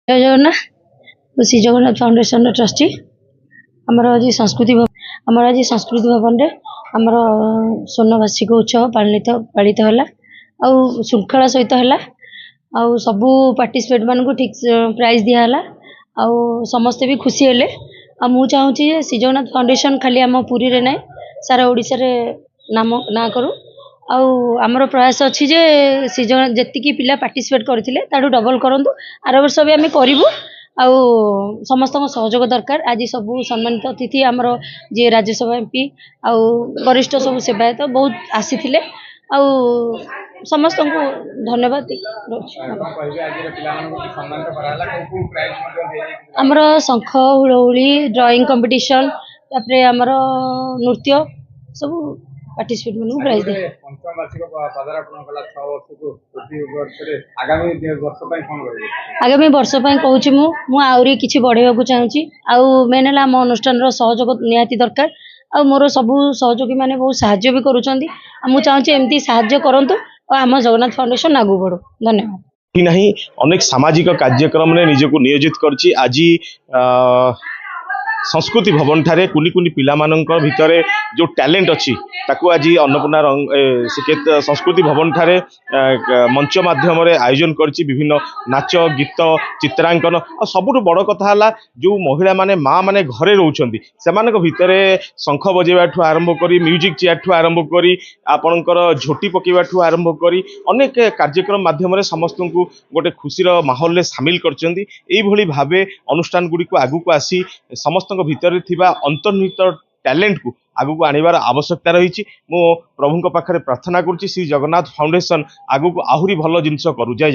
जय Jagannath Shri Jagannath foundation trustee आमर आज संस्कृति भवन रे आमर स्वर्ण वार्षिक उत्सव पालित है श्रृंखला सहित है सबू पार्टिसिपेट मान को ठीक प्राइज दिहला समस्ते भी खुशी हेले मु चाहूँगी श्री जगन्नाथ फाउंडेशन खाली आम पुरी रे ना सारा ओडिशा रे नाम ना करू आमर प्रयास अच्छी जे श्री जगन्नाथ जी पिला पार्टिसिपेट करते डबल करूँ आर वर्ष भी आम करूँ समस्त सहयोग दरकार आज सब सम्मानित अतिथि आमर जी राज्यसभा एमपी वरिष्ठ सब सेवायत बहुत आसी समस्त को धन्यवाद आमर शंख हुलहुली ड्राइंग कंपटीशन तापरे आमर नृत्य सब पार्टिसिपेट मन प्राइज दे आगामी वर्ष कहूँ मुझे किसी बढ़ावा को चाहूँगी मेन है आम अनुष्ठान सहयोग निहाती दरकार मोर सबू सहयोगी मैंने बहुत साहाय्य भी करुँच चाहूँगी एमती साहाय्य करूँ आम जगन्नाथ फाउंडेशन आगू बढ़ू धन्यवाद नहीं अनेक सामाजिक कार्यक्रम ने निजक नियोजित करछि आज संस्कृति भवन ठारे कुनी कुनी पिला मानक भितर जो टैलेंट अच्छी ताकू आज अन्नपूर्णा श्रीक्षेत संस्कृति भवन ठारे मंच माध्यम आयोजन करछि विभिन्न नाच गीत चित्रांकन और सबुठ बड़ कथा है जो महिला माने माँ माने घरे रोचंती सेमानक भितर शंख बजेबा ठू आरंभ करी म्यूजिक चेयर ठू आरंभ करी आपणकर झोटी पकेबा ठू आरंभ करी अनेक कार्यक्रम माध्यम समस्त को गोटे खुशीर माहौल में सामिल करछंती एई भली भाबे अनुष्ठान गुडी को आगु को आसी समस्त भितर थिबा अंतर्निहित टैलेंट को आगु को आनिबार आवश्यकता रही मो प्रभु पाखे प्रार्थना करुच्ची श्री जगन्नाथ फाउंडेशन आगु को आहुरी भल जिनस करू। जय